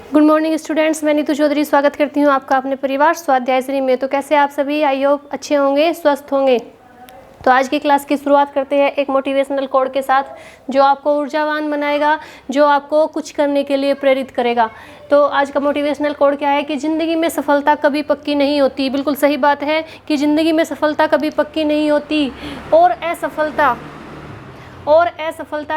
Good morning students, मैं नीतू चौधरी स्वागत करती हूँ आपका अपने परिवार स्वाध्याय श्री में। तो कैसे आप सभी, आई होप अच्छे होंगे, स्वस्थ होंगे। तो आज की क्लास की शुरुआत करते हैं एक मोटिवेशनल कोड के साथ, जो आपको ऊर्जावान बनाएगा, जो आपको कुछ करने के लिए प्रेरित करेगा। तो आज का मोटिवेशनल कोड क्या है कि ज़िंदगी में सफलता कभी पक्की नहीं होती। बिल्कुल सही बात है कि ज़िंदगी में सफलता कभी पक्की नहीं होती और असफलता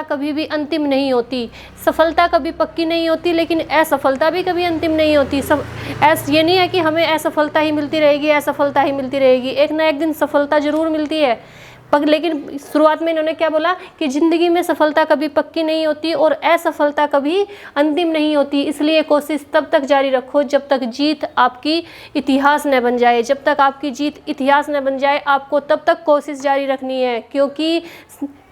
कभी भी अंतिम नहीं होती। सफलता कभी पक्की नहीं होती, लेकिन असफलता भी कभी अंतिम नहीं होती। ये नहीं है कि हमें असफलता ही मिलती रहेगी। एक ना एक दिन सफलता ज़रूर मिलती है, लेकिन शुरुआत में इन्होंने क्या बोला कि ज़िंदगी में सफलता कभी पक्की नहीं होती और असफलता कभी अंतिम नहीं होती। इसलिए कोशिश तब तक जारी रखो जब तक जीत आपकी इतिहास न बन जाए। जब तक आपकी जीत इतिहास न बन जाए, आपको तब तक कोशिश जारी रखनी है, क्योंकि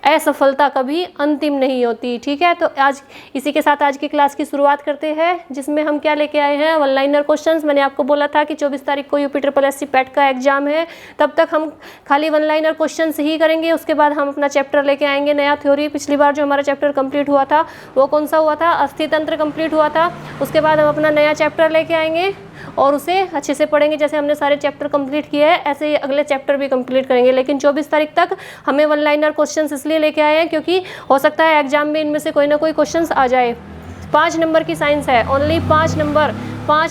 असफलता कभी अंतिम नहीं होती। ठीक है, तो आज इसी के साथ आज की क्लास की शुरुआत करते हैं, जिसमें हम क्या लेके आए हैं, वन लाइनर क्वेश्चंस। मैंने आपको बोला था कि 24 तारीख को UPSSC पैट का एग्जाम है, तब तक हम खाली वन लाइनर क्वेश्चंस ही करेंगे। उसके बाद हम अपना चैप्टर लेके आएंगे, नया थ्योरी। पिछली बार जो हमारा चैप्टर कंप्लीट हुआ था वो कौन सा हुआ था, अस्थितंत्र कंप्लीट हुआ था। उसके बाद हम अपना नया चैप्टर लेके आएंगे और उसे अच्छे से पढ़ेंगे। जैसे हमने सारे चैप्टर कंप्लीट किए हैं, ऐसे ही अगले चैप्टर भी कंप्लीट करेंगे। लेकिन 24 तारीख तक हमें वन लाइनर क्वेश्चंस इसलिए लेके आए हैं क्योंकि हो सकता है एग्जाम में इनमें से कोई ना कोई क्वेश्चंस आ जाए। 5 नंबर की साइंस है, ओनली 5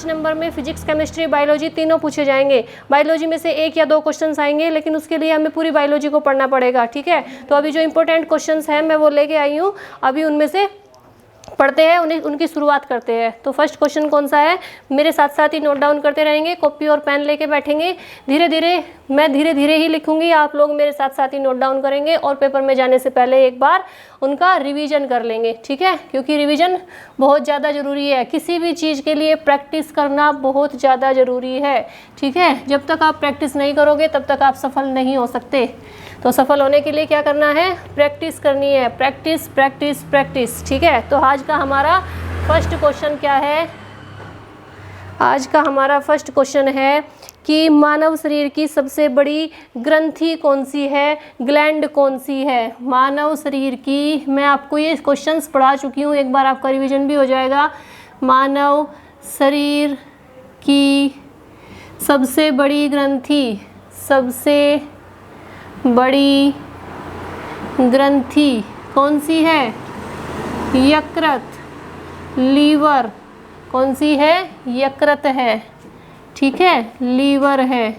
नंबर में फिजिक्स, केमिस्ट्री, बायोलॉजी तीनों पूछे जाएंगे। बायोलॉजी में से 1 या 2 क्वेश्चंस आएंगे, लेकिन उसके लिए हमें पूरी बायोलॉजी को पढ़ना पड़ेगा। ठीक है, तो अभी जो इंपॉर्टेंट क्वेश्चंस हैं मैं वो लेके आई हूँ, अभी उनमें से पढ़ते हैं, उनकी शुरुआत करते हैं। तो फर्स्ट क्वेश्चन कौन सा है, मेरे साथ साथ ही नोट डाउन करते रहेंगे, कॉपी और पेन लेके बैठेंगे। मैं धीरे धीरे ही लिखूंगी, आप लोग मेरे साथ साथ ही नोट डाउन करेंगे और पेपर में जाने से पहले एक बार उनका रिवीजन कर लेंगे। ठीक है, क्योंकि रिवीजन बहुत ज़्यादा ज़रूरी है। किसी भी चीज़ के लिए प्रैक्टिस करना बहुत ज़्यादा ज़रूरी है। ठीक है, जब तक आप प्रैक्टिस नहीं करोगे तब तक आप सफल नहीं हो सकते। तो सफल होने के लिए क्या करना है, प्रैक्टिस करनी है, प्रैक्टिस प्रैक्टिस प्रैक्टिस। ठीक है, तो आज का हमारा फर्स्ट क्वेश्चन क्या है, आज का हमारा फर्स्ट क्वेश्चन है कि मानव शरीर की सबसे बड़ी ग्रंथि कौन सी है, ग्लैंड कौन सी है। मानव शरीर की, मैं आपको ये क्वेश्चंस पढ़ा चुकी हूँ, एक बार आपका रिवीजन भी हो जाएगा। मानव शरीर की सबसे बड़ी ग्रंथि, सबसे बड़ी ग्रंथि कौन सी है, यकृत, लीवर। कौन सी है, यकृत है। ठीक है, लीवर है।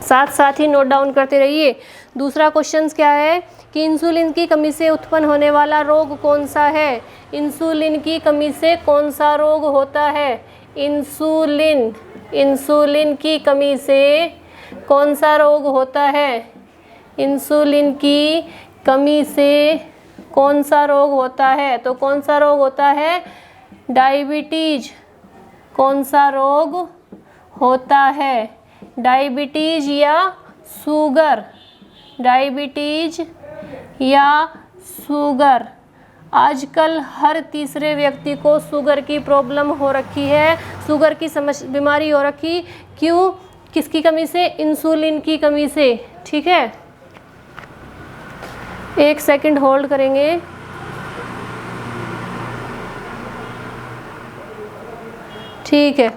साथ साथ ही नोट डाउन करते रहिए। दूसरा क्वेश्चन क्या है कि इंसुलिन की कमी से उत्पन्न होने वाला रोग कौन सा है। इंसुलिन की कमी से कौन सा रोग होता है, इंसुलिन की कमी से कौन सा रोग होता है, इंसुलिन की कमी से कौन सा रोग होता है। तो कौन सा रोग होता है, डायबिटीज। कौन सा रोग होता है, डायबिटीज या शुगर, डायबिटीज या शुगर। आजकल हर तीसरे व्यक्ति को शुगर की प्रॉब्लम हो रखी है, शुगर की बीमारी हो रखी। क्यों, किसकी कमी से, इंसुलिन की कमी से। ठीक है, 1 सेकंड होल्ड करेंगे। ठीक है,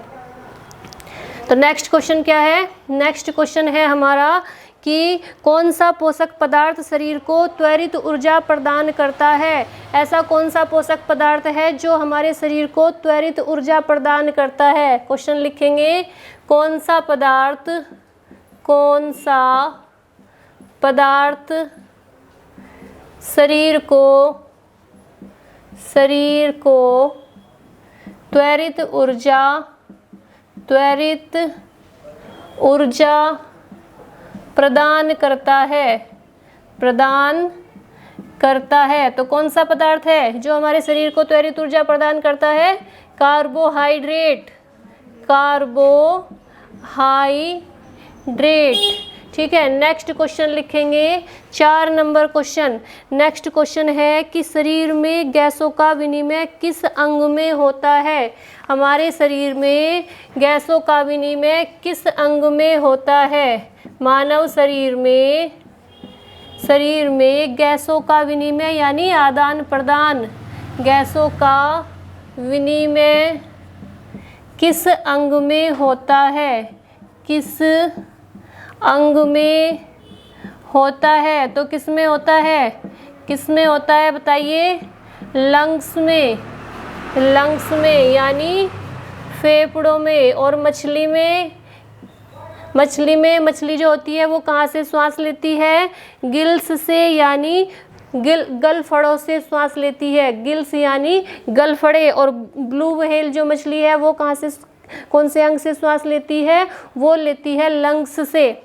तो नेक्स्ट क्वेश्चन क्या है, नेक्स्ट क्वेश्चन है हमारा कि कौन सा पोषक पदार्थ शरीर को त्वरित ऊर्जा प्रदान करता है। ऐसा कौन सा पोषक पदार्थ है जो हमारे शरीर को त्वरित ऊर्जा प्रदान करता है। क्वेश्चन लिखेंगे, कौन सा पदार्थ शरीर को त्वरित ऊर्जा प्रदान करता है। तो कौन सा पदार्थ है जो हमारे शरीर को त्वरित ऊर्जा प्रदान करता है, कार्बोहाइड्रेट। ठीक है, नेक्स्ट क्वेश्चन लिखेंगे, 4 नंबर क्वेश्चन। नेक्स्ट क्वेश्चन है कि शरीर में गैसों का विनिमय किस अंग में होता है। हमारे शरीर में गैसों का विनिमय किस अंग में होता है। मानव शरीर में गैसों का विनिमय यानी आदान प्रदान, गैसों का विनिमय किस अंग में होता है? किस अंग में होता है? तो किस में होता है? किस में होता है बताइए? लंग्स में। लंग्स में यानी फेफड़ों में। और मछली में, मछली जो होती है वो कहाँ से श्वास लेती है? गिल्स से, यानी गलफड़ों से श्वास लेती है। गिल्स यानी गलफड़े। और ब्लू व्हेल जो मछली है वो कहाँ से, कौन से अंग से श्वास लेती है? वो लेती है लंग्स से।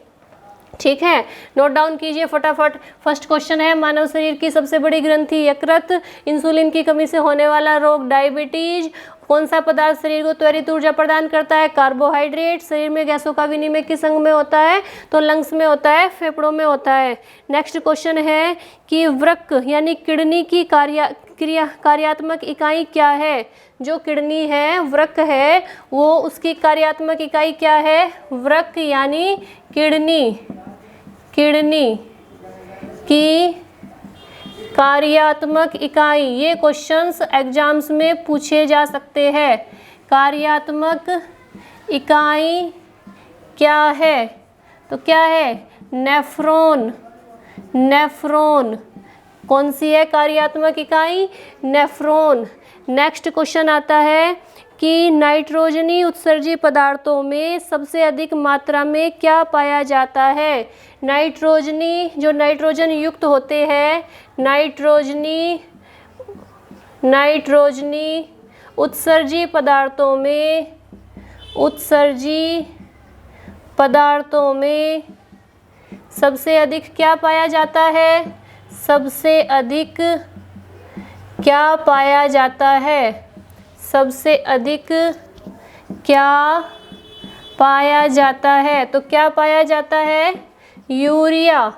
ठीक है, नोट डाउन कीजिए फटाफट। फर्स्ट क्वेश्चन है, मानव शरीर की सबसे बड़ी ग्रंथि यकृत। इंसुलिन की कमी से होने वाला रोग डायबिटीज। कौन सा पदार्थ शरीर को त्वरित ऊर्जा प्रदान करता है? कार्बोहाइड्रेट। शरीर में गैसों का विनिमय किस अंग में होता है? तो लंग्स में होता है, फेफड़ों में होता है। नेक्स्ट क्वेश्चन है कि वृक्क यानी किडनी की कार्यात्मक इकाई क्या है? जो किडनी है, वृक्क है, वो उसकी कार्यात्मक इकाई क्या है? वृक्क यानी किडनी। किडनी की कार्यात्मक इकाई, ये क्वेश्चंस एग्जाम्स में पूछे जा सकते हैं। कार्यात्मक इकाई क्या है? तो क्या है? नेफ्रॉन। नेफ्रॉन कौन सी है कार्यात्मक इकाई? नेफ्रॉन। नेक्स्ट क्वेश्चन आता है कि नाइट्रोजनी उत्सर्जी पदार्थों में सबसे अधिक मात्रा में क्या पाया जाता है? नाइट्रोजनी, जो नाइट्रोजन युक्त होते हैं, नाइट्रोजनी उत्सर्जी पदार्थों में सबसे अधिक क्या पाया जाता है? सबसे अधिक क्या पाया जाता है? सबसे अधिक क्या पाया जाता है? तो क्या पाया जाता है? यूरिया।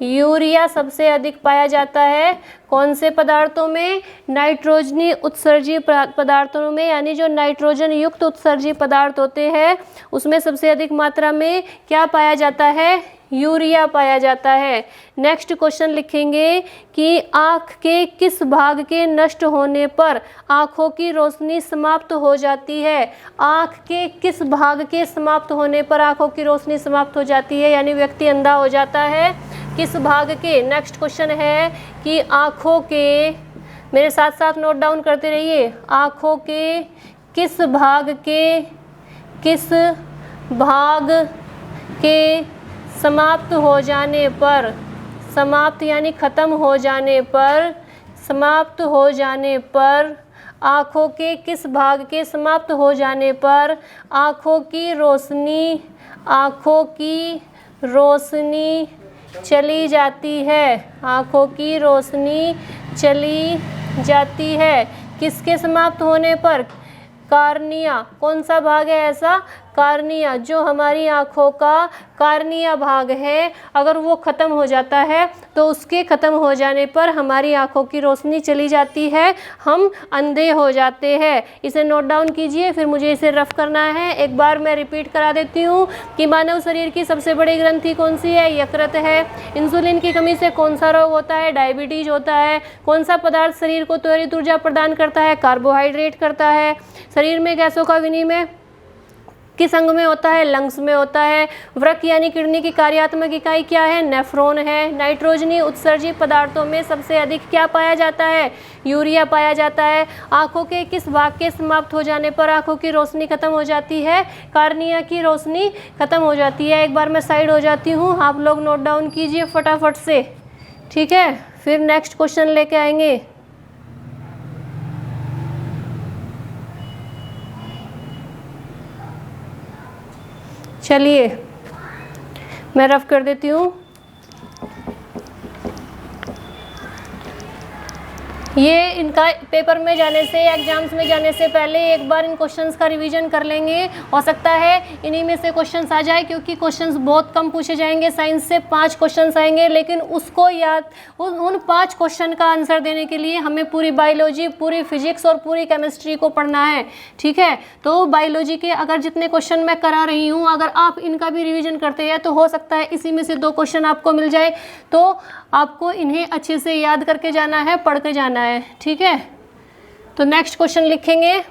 यूरिया सबसे अधिक पाया जाता है। कौन से पदार्थों में? नाइट्रोजनी उत्सर्जी पदार्थों में, यानी जो नाइट्रोजन युक्त उत्सर्जी पदार्थ होते हैं उसमें सबसे अधिक मात्रा में क्या पाया जाता है? यूरिया पाया जाता है। नेक्स्ट क्वेश्चन लिखेंगे कि आँख के किस भाग के नष्ट होने पर आँखों की रोशनी समाप्त हो जाती है? आँख के किस भाग के समाप्त होने पर आँखों की रोशनी समाप्त हो जाती है, यानी व्यक्ति अंधा हो जाता है? किस भाग के? नेक्स्ट क्वेश्चन है कि आँखों के, मेरे साथ साथ नोट डाउन करते रहिए, आँखों के किस भाग के समाप्त हो जाने पर, समाप्त यानी ख़त्म हो जाने पर, समाप्त हो जाने पर, आँखों के किस भाग के समाप्त हो जाने पर आँखों की रोशनी चली जाती है? आँखों की रोशनी चली जाती है। किसके समाप्त होने पर? कार्निया। कौन सा भाग है ऐसा? कार्निया, जो हमारी आँखों का कार्निया भाग है, अगर वो ख़त्म हो जाता है तो उसके ख़त्म हो जाने पर हमारी आँखों की रोशनी चली जाती है, हम अंधे हो जाते हैं। इसे नोट डाउन कीजिए, फिर मुझे इसे रफ करना है। एक बार मैं रिपीट करा देती हूँ कि मानव शरीर की सबसे बड़ी ग्रंथि कौन सी है? यकृत है। इंसुलिन की कमी से कौन सा रोग होता है? डायबिटीज होता है। कौन सा पदार्थ शरीर को त्वरित ऊर्जा प्रदान करता है? कार्बोहाइड्रेट करता है। शरीर में गैसों का विनिमय किस अंग में होता है? लंग्स में होता है। वृक्क यानी किडनी की कार्यात्मक इकाई क्या है? नेफ्रॉन है। नाइट्रोजनी उत्सर्जी पदार्थों में सबसे अधिक क्या पाया जाता है? यूरिया पाया जाता है। आँखों के किस भाग के समाप्त हो जाने पर आँखों की रोशनी खत्म हो जाती है? कार्निया की रोशनी खत्म हो जाती है। एक बार मैं साइड हो जाती हूँ, आप लोग नोट डाउन कीजिए फटाफट से, ठीक है? फिर नेक्स्ट क्वेश्चन लेके आएंगे। चलिए मैं रफ कर देती हूँ। ये इनका पेपर में जाने से, एग्जाम्स में जाने से पहले एक बार इन क्वेश्चंस का रिवीजन कर लेंगे। हो सकता है इन्हीं में से क्वेश्चंस आ जाए, क्योंकि क्वेश्चंस बहुत कम पूछे जाएंगे। साइंस से 5 क्वेश्चंस आएंगे, लेकिन उसको याद, उन 5 क्वेश्चन का आंसर देने के लिए हमें पूरी बायोलॉजी, पूरी फिजिक्स और पूरी केमिस्ट्री को पढ़ना है, ठीक है? तो बायोलॉजी के अगर जितने क्वेश्चन मैं करा रही हूँ, अगर आप इनका भी रिविजन करते हैं तो हो सकता है इसी में से 2 क्वेश्चन आपको मिल जाए। तो आपको इन्हें अच्छे से याद करके जाना है, पढ़ के जाना है, ठीक है? तो नेक्स्ट क्वेश्चन लिखेंगे,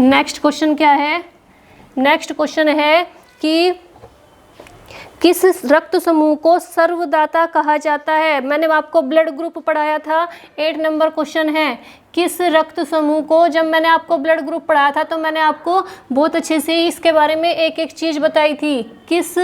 नेक्स्ट क्वेश्चन क्या है? नेक्स्ट क्वेश्चन है कि किस रक्त समूह को सर्वदाता कहा जाता है? मैंने आपको ब्लड ग्रुप पढ़ाया था, 8 नंबर क्वेश्चन है। किस रक्त समूह को, जब मैंने आपको ब्लड ग्रुप पढ़ाया था तो मैंने आपको बहुत अच्छे से इसके बारे में एक एक चीज़ बताई थी, किस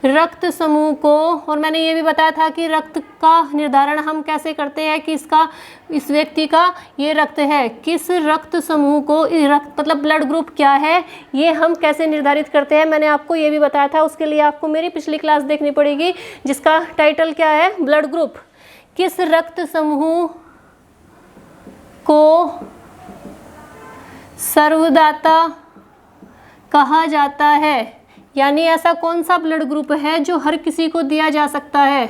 रक्त समूह को, और मैंने ये भी बताया था कि रक्त का निर्धारण हम कैसे करते हैं कि इसका, इस व्यक्ति का ये रक्त है। किस रक्त समूह को, रक्त मतलब ब्लड ग्रुप क्या है, ये हम कैसे निर्धारित करते हैं, मैंने आपको ये भी बताया था। उसके लिए आपको मेरी पिछली क्लास देखनी पड़ेगी जिसका टाइटल क्या है, ब्लड ग्रुप। किस रक्त समूह को सर्वदाता कहा जाता है, यानी ऐसा कौन सा ब्लड ग्रुप है जो हर किसी को दिया जा सकता है,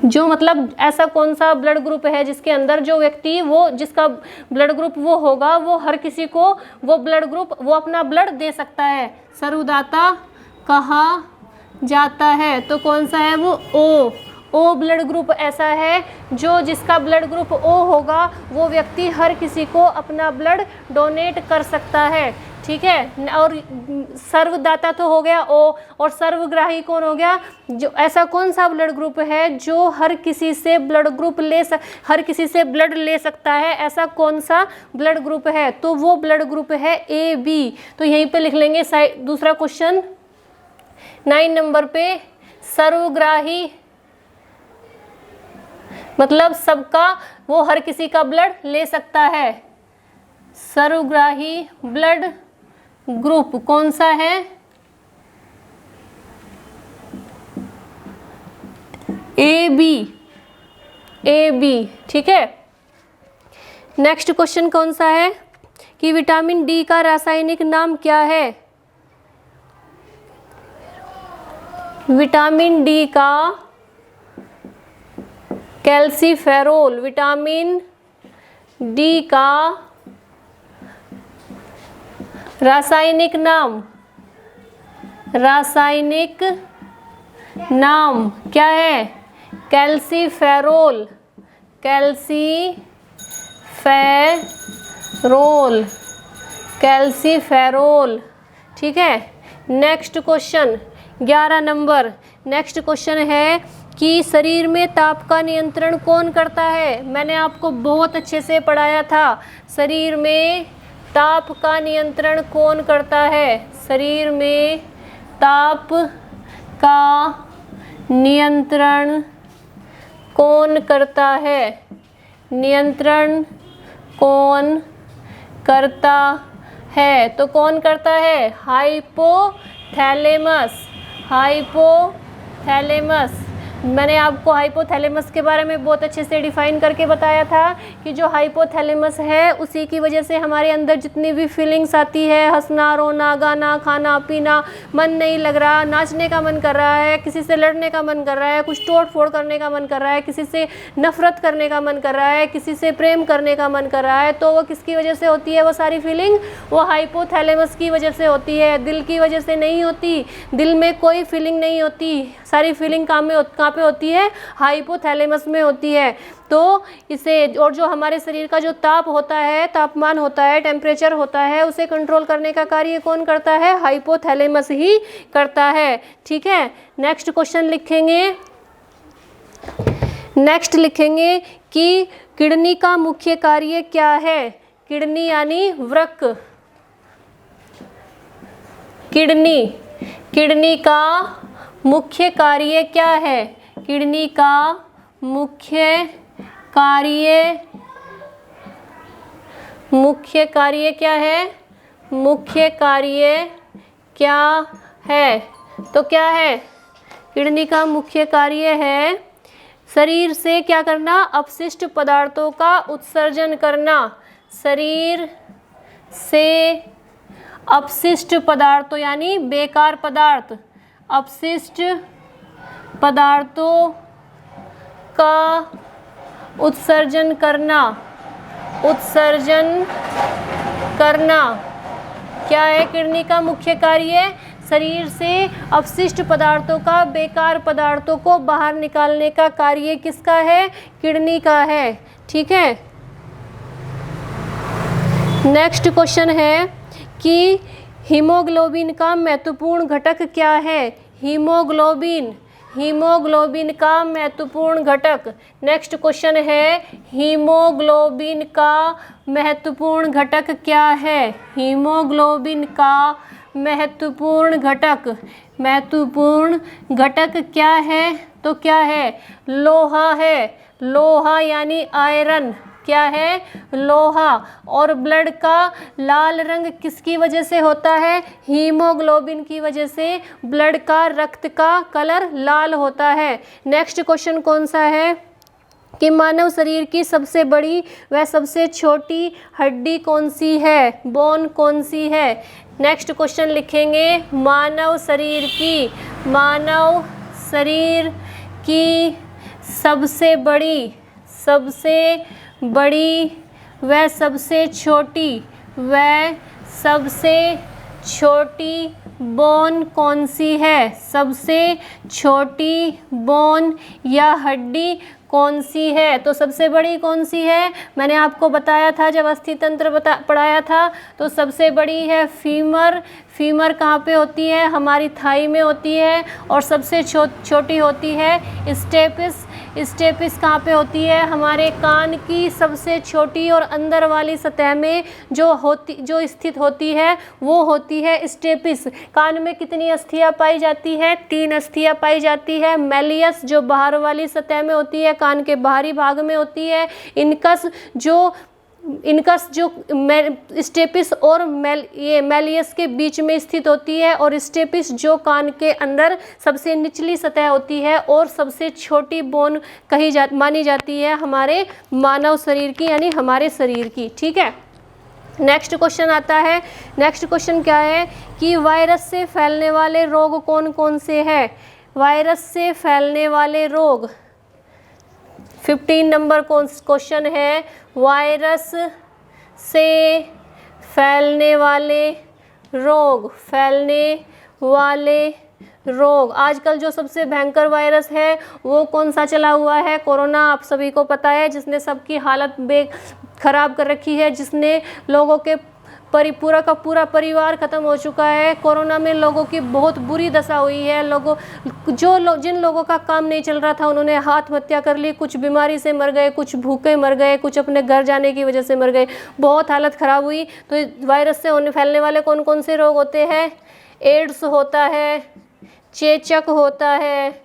जो मतलब ऐसा कौन सा ब्लड ग्रुप है जिसके अंदर जो व्यक्ति, वो जिसका ब्लड ग्रुप वो होगा, वो हर किसी को वो ब्लड ग्रुप, वो अपना ब्लड दे सकता है, सर्वदाता कहा जाता है। तो कौन सा है वो? ओ ब्लड ग्रुप ऐसा है जो, जिसका ब्लड ग्रुप ओ होगा वो व्यक्ति हर किसी को अपना ब्लड डोनेट कर सकता है, ठीक है। और सर्वदाता तो हो गया ओ, और सर्वग्राही कौन हो गया? जो ऐसा कौन सा ब्लड ग्रुप है जो हर किसी से ब्लड ग्रुप हर किसी से ब्लड ले सकता है, ऐसा कौन सा ब्लड ग्रुप है? तो वो ब्लड ग्रुप है ए बी। तो यहीं पे लिख लेंगे दूसरा क्वेश्चन 9 नंबर पे, सर्वग्राही मतलब सबका, वो हर किसी का ब्लड ले सकता है। सर्वग्राही ब्लड ग्रुप कौन सा है? ए बी, ठीक है। नेक्स्ट क्वेश्चन कौन सा है कि विटामिन डी का रासायनिक नाम क्या है? विटामिन डी का कैल्सीफेरोल, विटामिन डी का रासायनिक नाम क्या है? कैल्सीफेरोल, कैल्सीफेरोल, ठीक है। Next question 11 number, next question है कि शरीर में ताप का नियंत्रण कौन करता है? मैंने आपको बहुत अच्छे से पढ़ाया था, शरीर में ताप का नियंत्रण कौन करता है? शरीर में ताप का नियंत्रण कौन करता है? नियंत्रण कौन करता है? तो कौन करता है? हाइपोथैलेमस। मैंने आपको हाइपोथैलेमस के बारे में बहुत अच्छे से डिफाइन करके बताया था कि जो हाइपोथैलेमस है उसी की वजह से हमारे अंदर जितनी भी फीलिंग्स आती है, हंसना, रोना, गाना, खाना पीना, मन नहीं लग रहा, नाचने का मन कर रहा है, किसी से लड़ने का मन कर रहा है, कुछ तोड़ फोड़ करने का मन कर रहा है, किसी से नफरत करने का मन कर रहा है, किसी से प्रेम करने का मन कर रहा है, तो वो किसकी वजह से होती है? वो सारी फीलिंग वो हाइपोथैलेमस की वजह से होती है, दिल की वजह से नहीं होती। दिल में कोई फीलिंग नहीं होती, सारी फीलिंग कहाँ पे होती है? हाइपोथैलेमस में होती है। तो इसे, और जो हमारे शरीर का जो ताप होता है, तापमान होता है, टेम्परेचर होता है, उसे कंट्रोल करने का कार्य कौन करता है? हाइपोथैलेमस ही करता है, ठीक है। नेक्स्ट क्वेश्चन लिखेंगे, नेक्स्ट लिखेंगे कि किडनी का मुख्य कार्य क्या है? किडनी यानी वृक्क, किडनी का मुख्य कार्य क्या है? किडनी का मुख्य कार्य क्या है? मुख्य कार्य क्या है? तो क्या है? किडनी का मुख्य कार्य है शरीर से क्या करना? अपशिष्ट पदार्थों का उत्सर्जन करना। शरीर से अपशिष्ट पदार्थों यानी बेकार पदार्थ, अपशिष्ट पदार्थों का उत्सर्जन करना क्या है किडनी का मुख्य कार्य? शरीर से अपशिष्ट पदार्थों का, बेकार पदार्थों को बाहर निकालने का कार्य किसका है? किडनी का है। ठीक है। नेक्स्ट क्वेश्चन है कि हीमोग्लोबिन का महत्वपूर्ण घटक क्या है? हीमोग्लोबिन का महत्वपूर्ण घटक। नेक्स्ट क्वेश्चन है, हीमोग्लोबिन का महत्वपूर्ण घटक क्या है? हीमोग्लोबिन का महत्वपूर्ण घटक क्या है? तो क्या है? लोहा है। लोहा यानी आयरन। क्या है? लोहा। और ब्लड का लाल रंग किसकी वजह से होता है? हीमोग्लोबिन की वजह से ब्लड का, रक्त का कलर लाल होता है। नेक्स्ट क्वेश्चन कौन सा है कि मानव शरीर की सबसे बड़ी व सबसे छोटी हड्डी कौन सी है? बोन कौन सी है? नेक्स्ट क्वेश्चन लिखेंगे, मानव शरीर की सबसे बड़ी व सबसे छोटी बोन कौन सी है? सबसे छोटी बोन या हड्डी कौन सी है? तो सबसे बड़ी कौन सी है? मैंने आपको बताया था जब अस्थि तंत्र पढ़ाया था, तो सबसे बड़ी है फीमर। फीमर कहाँ पे होती है? हमारी थाई में होती है। और सबसे छोटी होती है स्टेपिस। स्टेपिस कहाँ पे होती है? हमारे कान की सबसे छोटी और अंदर वाली सतह में जो स्थित होती है वो होती है स्टेपिस। कान में कितनी अस्थियाँ पाई जाती है? 3 अस्थियाँ पाई जाती है। मैलियस जो बाहर वाली सतह में होती है, कान के बाहरी भाग में होती है। इनकस जो स्टेपिस और मैलियस के बीच में स्थित होती है। और स्टेपिस जो कान के अंदर सबसे निचली सतह होती है और सबसे छोटी बोन मानी जाती है हमारे मानव शरीर की, यानी हमारे शरीर की। ठीक है। नेक्स्ट क्वेश्चन आता है। नेक्स्ट क्वेश्चन क्या है कि वायरस से फैलने वाले रोग कौन कौन से हैं? वायरस से फैलने वाले रोग 15 नंबर क्वेश्चन है। वायरस से फैलने वाले रोग। आजकल जो सबसे भयंकर वायरस है वो कौन सा चला हुआ है? कोरोना। आप सभी को पता है, जिसने सबकी हालत खराब कर रखी है, जिसने लोगों के पूरा का पूरा परिवार ख़त्म हो चुका है। कोरोना में लोगों की बहुत बुरी दशा हुई है। जिन लोगों का काम नहीं चल रहा था उन्होंने आत्महत्या कर ली। कुछ बीमारी से मर गए, कुछ भूखे मर गए, कुछ अपने घर जाने की वजह से मर गए। बहुत हालत ख़राब हुई। तो वायरस से फैलने वाले कौन कौन से रोग होते हैं? एड्स होता है, चेचक होता है।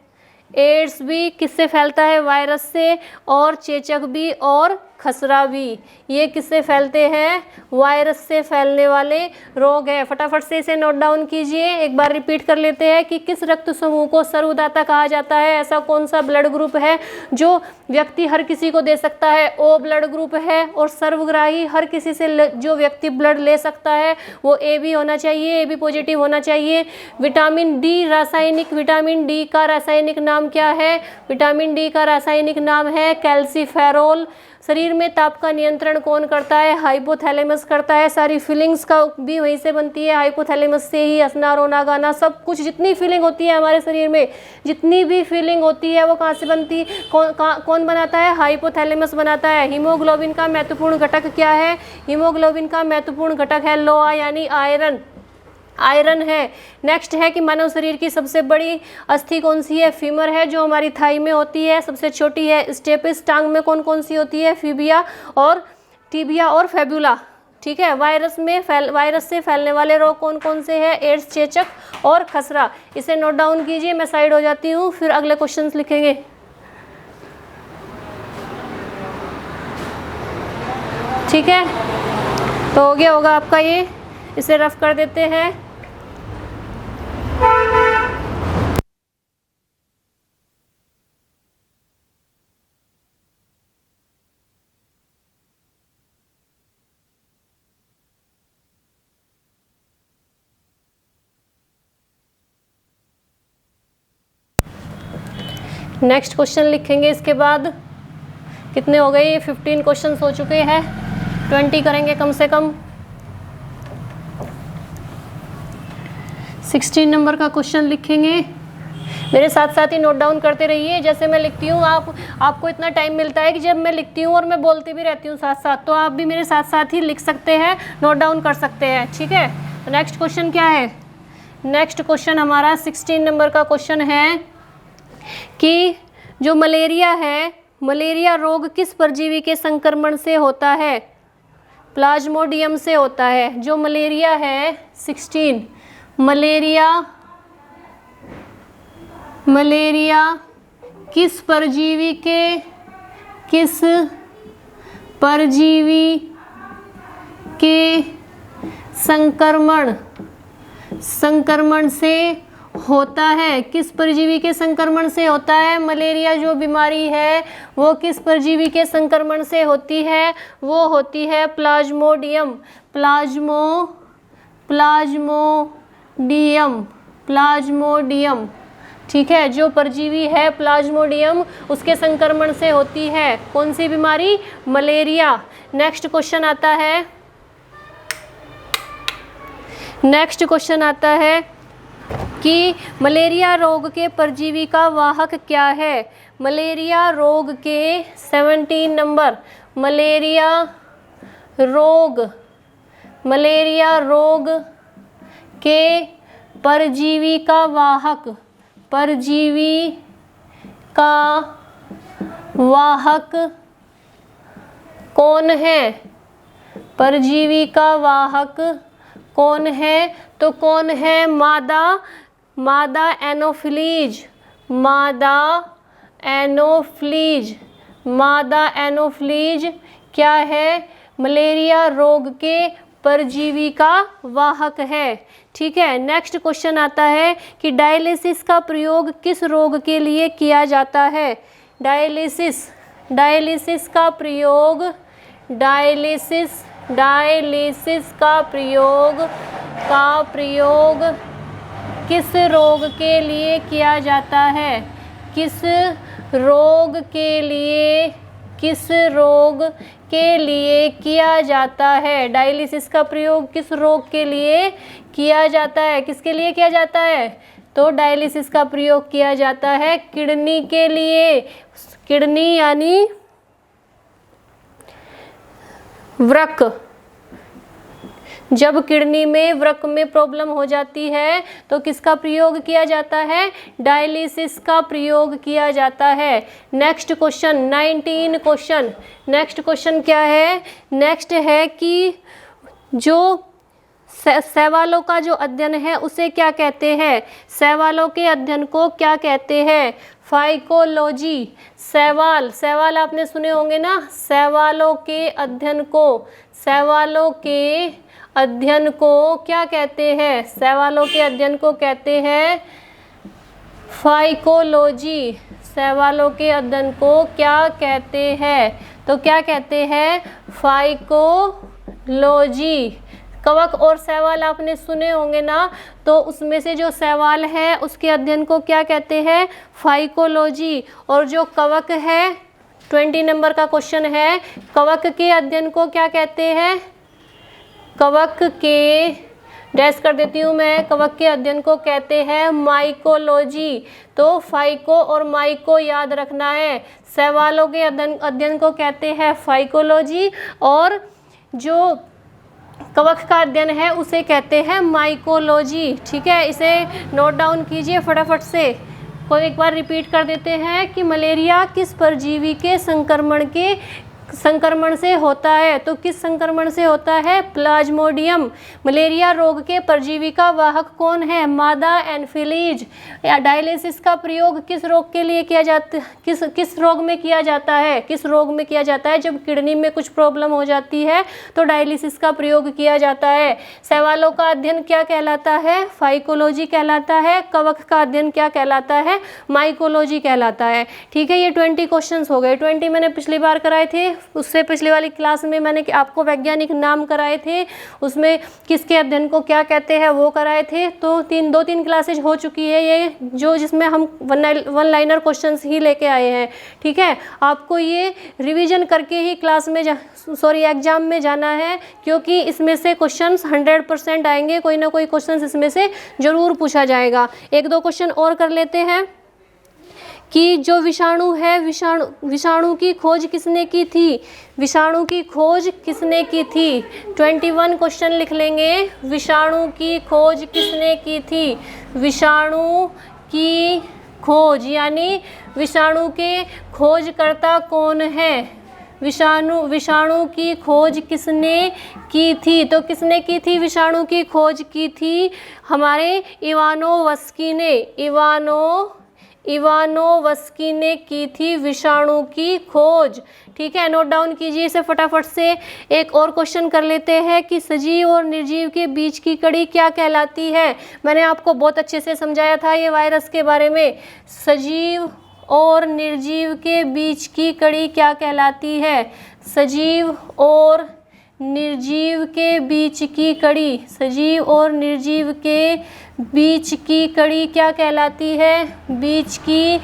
एड्स भी किससे फैलता है? वायरस से। और चेचक भी और खसरा भी, ये किससे फैलते हैं? वायरस से फैलने वाले रोग है। फटाफट से इसे नोट डाउन कीजिए। एक बार रिपीट कर लेते हैं कि किस रक्त समूह को सर्वदाता कहा जाता है? ऐसा कौन सा ब्लड ग्रुप है जो व्यक्ति हर किसी को दे सकता है? ओ ब्लड ग्रुप है। और सर्वग्राही, हर किसी से जो व्यक्ति ब्लड ले सकता है वो ए बी होना चाहिए, ए बी पॉजिटिव होना चाहिए। विटामिन डी विटामिन डी का रासायनिक नाम क्या है? विटामिन डी का रासायनिक नाम है कैल्सीफेरोल। शरीर में ताप का नियंत्रण कौन करता है? हाइपोथैलेमस करता है। सारी फीलिंग्स का भी वहीं से बनती है, हाइपोथैलेमस से ही। हंसना, रोना, गाना, सब कुछ, जितनी फीलिंग होती है हमारे शरीर में, जितनी भी फीलिंग होती है वो कहाँ से बनती? कौन बनाता है? हाइपोथैलेमस बनाता है। हीमोग्लोबिन का महत्वपूर्ण घटक क्या है? हीमोग्लोबिन का महत्वपूर्ण घटक है लोहा यानी आयरन है। नेक्स्ट है कि मानव शरीर की सबसे बड़ी अस्थि कौन सी है? फीमर है, जो हमारी थाई में होती है। सबसे छोटी है स्टेपिस। टांग में कौन कौन सी होती है? टिबिया और फेबुला। ठीक है। वायरस से फैलने वाले रोग कौन कौन से हैं? एड्स, चेचक और खसरा। इसे नोट डाउन कीजिए। मैं साइड हो जाती हूँ, फिर अगले क्वेश्चंस लिखेंगे। ठीक है, तो हो गया होगा आपका ये। इसे रफ कर देते हैं। नेक्स्ट क्वेश्चन लिखेंगे। इसके बाद कितने हो गए? ये 15 क्वेश्चंस हो चुके हैं। 20 करेंगे कम से कम। 16 नंबर का क्वेश्चन लिखेंगे। मेरे साथ साथ ही नोट डाउन करते रहिए। जैसे मैं लिखती हूँ, आपको इतना टाइम मिलता है कि जब मैं लिखती हूँ और मैं बोलती भी रहती हूँ साथ साथ, तो आप भी मेरे साथ साथ ही लिख सकते हैं, नोट डाउन कर सकते हैं, ठीक है। तो नेक्स्ट क्वेश्चन क्या है? नेक्स्ट क्वेश्चन हमारा 16 नंबर का क्वेश्चन है कि जो मलेरिया है, मलेरिया रोग किस परजीवी के संक्रमण से होता है? प्लाज्मोडियम से होता है। जो मलेरिया है 16, मलेरिया किस परजीवी के संक्रमण से होता है? किस परजीवी के संक्रमण से होता है? मलेरिया जो बीमारी है वो किस परजीवी के संक्रमण से होती है? वो होती है प्लाज्मोडियम, प्लाज्मोडियम, ठीक है। जो परजीवी है प्लाज्मोडियम, उसके संक्रमण से होती है कौन सी बीमारी? मलेरिया। नेक्स्ट क्वेश्चन आता है कि मलेरिया रोग के परजीवी का वाहक क्या है? मलेरिया रोग के 17 नंबर, मलेरिया रोग के परजीवी का वाहक कौन है? परजीवी का वाहक कौन है? तो कौन है? मादा एनोफ्लीज क्या है? मलेरिया रोग के परजीवी का वाहक है, ठीक है। नेक्स्ट क्वेश्चन आता है कि डायलिसिस का प्रयोग किस रोग के लिए किया जाता है? डायलिसिस का प्रयोग किस रोग के लिए किया जाता है? किस रोग के लिए किया जाता है? डायलिसिस का प्रयोग किस रोग के लिए किया जाता है? किसके लिए किया जाता है? तो डायलिसिस का प्रयोग किया जाता है किडनी के लिए। किडनी यानी वृक्क। जब किडनी में वृक्क में प्रॉब्लम हो जाती है तो किसका प्रयोग किया जाता है? डायलिसिस का प्रयोग किया जाता है। Next question 19 question. Next question क्या है? नेक्स्ट है कि जो शैवालों का जो अध्ययन है उसे क्या कहते हैं? शैवालों के अध्ययन को क्या कहते हैं? फाइकोलॉजी। शैवाल आपने सुने होंगे ना। शैवालों के अध्ययन को क्या कहते हैं? शैवालों के अध्ययन को कहते हैं फाइकोलॉजी। शैवालों के अध्ययन को क्या कहते हैं? तो क्या कहते हैं? फाइकोलॉजी। कवक और शैवाल आपने सुने होंगे ना, तो उसमें से जो शैवाल है उसके अध्ययन को क्या कहते हैं? फाइकोलॉजी। और जो कवक है 20 नंबर का क्वेश्चन है, कवक के अध्ययन को क्या कहते हैं? कवक के डैश कर देती हूँ मैं, कवक के अध्ययन को कहते हैं माइकोलॉजी। तो फाइको और माइको याद रखना है। शैवालों के अध्ययन को कहते हैं फाइकोलॉजी और जो कवक का अध्ययन है उसे कहते हैं माइकोलॉजी, ठीक है। इसे नोट डाउन कीजिए फटाफट से। को एक बार रिपीट कर देते हैं कि मलेरिया किस परजीवी के संक्रमण से होता है? तो किस संक्रमण से होता है? प्लाज्मोडियम। मलेरिया रोग के परजीवी का वाहक कौन है? मादा एनोफ्लीज। डायलिसिस का प्रयोग किस रोग के लिए किया जाता है? किस रोग में किया जाता है? किस रोग में किया जाता है? जब किडनी में कुछ प्रॉब्लम हो जाती है तो डायलिसिस का प्रयोग किया जाता है। शैवालों का अध्ययन क्या कहलाता है? फाइकोलॉजी कहलाता है। कवक का अध्ययन क्या कहलाता है? माइकोलॉजी कहलाता है, ठीक है। ये 20 क्वेश्चन हो गए। 20 मैंने पिछली बार कराए थे, उससे पिछले वाली क्लास में मैंने आपको वैज्ञानिक नाम कराए थे, उसमें किसके अध्ययन को क्या कहते हैं वो कराए थे। तो 2-3 क्लासेज हो चुकी है ये, जो जिसमें हम वन लाइनर क्वेश्चंस ही लेके आए हैं। ठीक है, आपको ये रिवीजन करके ही क्लास में एग्जाम में जाना है, क्योंकि इसमें से क्वेश्चंस 100% आएंगे, कोई ना कोई क्वेश्चंस इसमें से ज़रूर पूछा जाएगा। 1-2 क्वेश्चन और कर लेते हैं कि जो विषाणु है, विषाणु की खोज किसने की थी? विषाणु की खोज किसने की थी? 21 क्वेश्चन लिख लेंगे। विषाणु की खोज किसने की थी? विषाणु की खोज यानी विषाणु के खोजकर्ता कौन है? विषाणु की खोज किसने की थी? तो किसने की थी? विषाणु की खोज की थी हमारे इवानोवस्की ने। इवानोवस्की ने की थी विषाणु की खोज। ठीक है, नोट डाउन कीजिए इसे फटाफट से। एक और क्वेश्चन कर लेते हैं कि सजीव और निर्जीव के बीच की कड़ी क्या कहलाती है? मैंने आपको बहुत अच्छे से समझाया था ये वायरस के बारे में। सजीव और निर्जीव के बीच की कड़ी क्या कहलाती है? सजीव और निर्जीव के बीच की कड़ी, सजीव और निर्जीव के बीच की कड़ी क्या कहलाती है? बीच की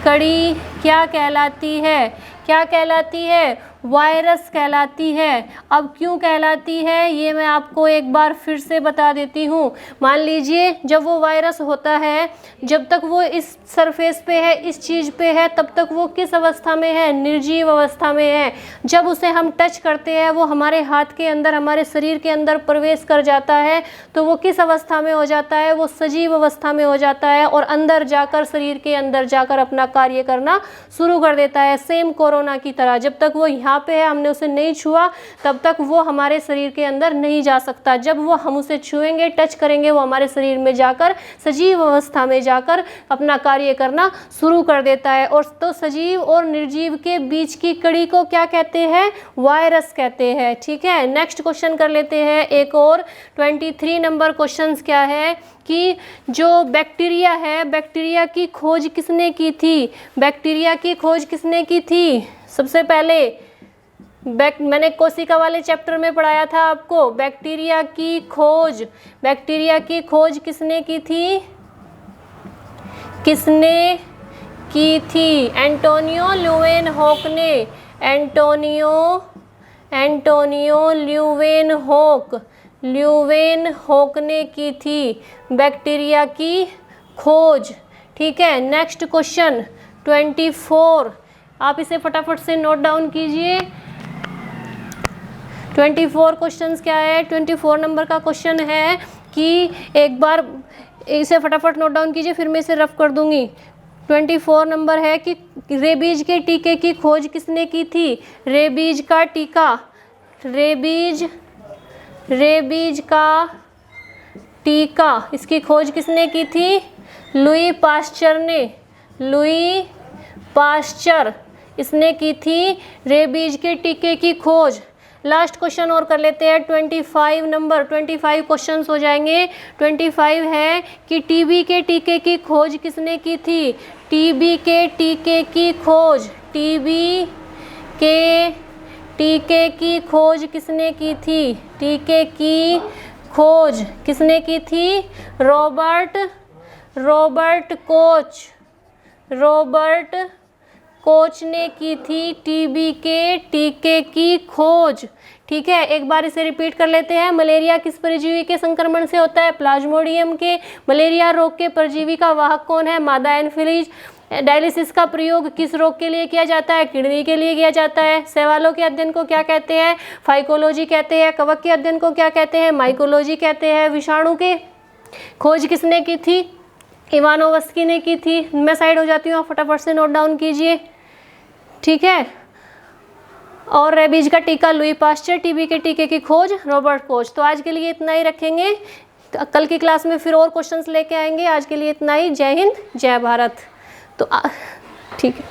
कड़ी क्या कहलाती है? क्या कहलाती है? वायरस कहलाती है। अब क्यों कहलाती है ये मैं आपको एक बार फिर से बता देती हूँ। मान लीजिए जब वो वायरस होता है, जब तक वो इस सरफेस पे है, इस चीज़ पे है, तब तक वो किस अवस्था में है? निर्जीव अवस्था में है। जब उसे हम टच करते हैं, वो हमारे हाथ के अंदर, हमारे शरीर के अंदर प्रवेश कर जाता है, तो वो किस अवस्था में हो जाता है? वो सजीव अवस्था में हो जाता है और अंदर जाकर, शरीर के अंदर जाकर अपना कार्य करना शुरू कर देता है। सेम कोरोना की तरह, जब तक वो यहाँ पे है, हमने उसे नहीं छुआ, तब तक वो हमारे शरीर के अंदर नहीं जा सकता। जब वो हम उसे छुएंगे, टच करेंगे, वो हमारे शरीर में जाकर, सजीव अवस्था में जाकर अपना कार्य करना शुरू कर देता है। और तो सजीव और निर्जीव के बीच की कड़ी को क्या कहते हैं? वायरस कहते हैं। ठीक है, नेक्स्ट क्वेश्चन कर लेते हैं एक और। 23 नंबर क्वेश्चन क्या है कि जो बैक्टीरिया है, बैक्टीरिया की खोज किसने की थी? बैक्टीरिया की खोज किसने की थी? सबसे पहले मैंने कोशिका वाले चैप्टर में पढ़ाया था आपको, बैक्टीरिया की खोज। बैक्टीरिया की खोज किसने की थी? किसने की थी? एंटोनियो ल्यूवेनहॉक ने। एंटोनियो ल्यूवेनहॉक ने की थी बैक्टीरिया की खोज। ठीक है, नेक्स्ट क्वेश्चन 24, आप इसे फटाफट से नोट डाउन कीजिए। 24 क्वेश्चन क्या है? 24 नंबर का क्वेश्चन है कि एक बार इसे फटाफट नोट डाउन कीजिए, फिर मैं इसे रफ कर दूंगी। 24 नंबर है कि रेबीज के टीके की खोज किसने की थी? रेबीज का टीका, रेबीज का टीका, इसकी खोज किसने की थी? लुई पास्चर ने। लुई पास्चर इसने की थी रेबीज के टीके की खोज। लास्ट क्वेश्चन और कर लेते हैं 25 नंबर। 25 क्वेश्चंस हो जाएंगे। 25 है कि टीबी के टीके की खोज किसने की थी? टीबी के टीके की खोज, टीबी के टीके की खोज किसने की थी? टीके की खोज किसने की थी? रॉबर्ट कोच ने की थी टीबी के टीके की खोज। ठीक है, एक बार इसे रिपीट कर लेते हैं। मलेरिया किस परजीवी के संक्रमण से होता है? प्लाज्मोडियम के। मलेरिया रोग के परजीवी का वाहक कौन है? मादा एनोफिलीज। डायलिसिस का प्रयोग किस रोग के लिए किया जाता है? किडनी के लिए किया जाता है। शैवालों के अध्ययन को क्या कहते हैं? फाइकोलॉजी कहते हैं। कवक के अध्ययन को क्या कहते हैं? माइकोलॉजी कहते हैं। विषाणु के खोज किसने की थी? इवानोवस्की ने की थी। मैं साइड हो जाती हूँ, आप फटाफट से नोट डाउन कीजिए। ठीक है, और रेबीज का टीका लुई पास्चर, टीबी के टीके की खोज रॉबर्ट कोच। तो आज के लिए इतना ही रखेंगे, कल की क्लास में फिर और क्वेश्चंस लेके आएंगे। आज के लिए इतना ही। जय हिंद, जय भारत। तो ठीक है।